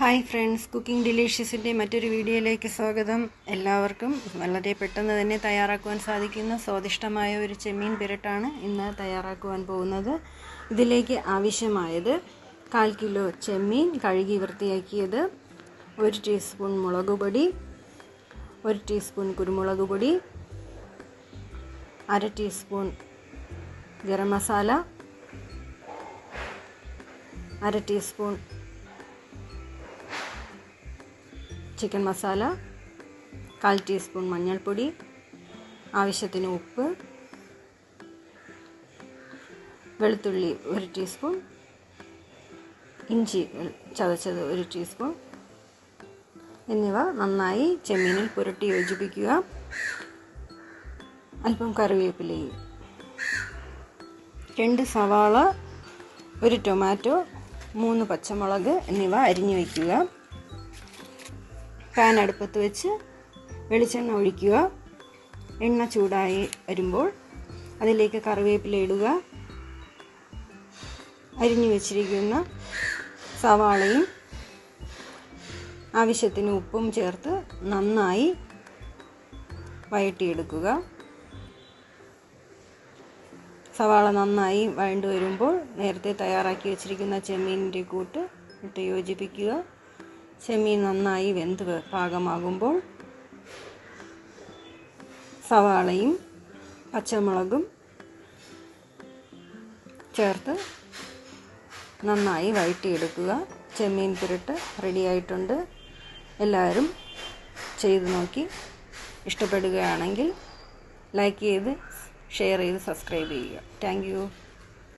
Hi friends, cooking ഡിലീഷ്യസിൻ്റെ മറ്റൊരു വീഡിയോയിലേക്ക് സ്വാഗതം. എല്ലാവർക്കും വളരെ പെട്ടെന്ന് തന്നെ തയ്യാറാക്കുവാൻ സാധിക്കുന്ന സ്വാദിഷ്ടമായ ഒരു ചെമ്മീൻ പിരട്ടാണ് ഇന്ന് തയ്യാറാക്കുവാൻ പോകുന്നത്. ഇതിലേക്ക് ആവശ്യമായത് 1/4 കിലോ ചെമ്മീൻ കഴുകി വൃത്തിയാക്കിയത്, 1 ടീസ്പൂൺ മുളക് പൊടി, 1 ടീസ്പൂൺ കുരുമുളക് പൊടി, 1/2 teaspoon garam masala, 1/2 teaspoon chicken masala, 1/4 teaspoon മഞ്ഞൾപ്പൊടി, ആവശ്യത്തിന് ഉപ്പ്, വെളുത്തുള്ളി 1 ടീസ്പൂൺ, ഇഞ്ചി ചതച്ചത് 1 ടീസ്പൂൺ എന്നിവ നന്നായി ചെമ്മീനിൽ പുരട്ടി യോജിപ്പിക്കുക. അല്പം കറിവേപ്പിലയും, 2 സവാള, 1 ടൊമാറ്റോ, 3 പച്ചമുളക് എന്നിവ അരിഞ്ഞു വയ്ക്കുക. പാൻ അടുപ്പത്ത് വെച്ച് വെളിച്ചെണ്ണ ഒഴിക്കുക. എണ്ണ ചൂടായി വരുമ്പോൾ അതിലേക്ക് കറിവേപ്പില ഇടുക. അരിഞ്ഞു വെച്ചിരിക്കുന്ന സവാളയും ആവശ്യത്തിന് ഉപ്പും ചേർത്ത് നന്നായി വഴറ്റിയെടുക്കുക. സവാള നന്നായി വഴണ്ടു വരുമ്പോൾ നേരത്തെ തയ്യാറാക്കി വെച്ചിരിക്കുന്ന ചെമ്മീനിൻ്റെ കൂട്ട് ഇട്ട് യോജിപ്പിക്കുക. ചെമ്മീൻ നന്നായി വെന്ത് പാകമാകുമ്പോൾ സവാളയും പച്ചമുളകും ചേർത്ത് നന്നായി വഴറ്റിയെടുക്കുക. ചെമ്മീൻ പുരട്ട് റെഡിയായിട്ടുണ്ട്. എല്ലാവരും ചെയ്തു നോക്കി ഇഷ്ടപ്പെടുകയാണെങ്കിൽ ലൈക്ക് ചെയ്ത് ഷെയർ ചെയ്ത് സബ്സ്ക്രൈബ് ചെയ്യുക. Thank you.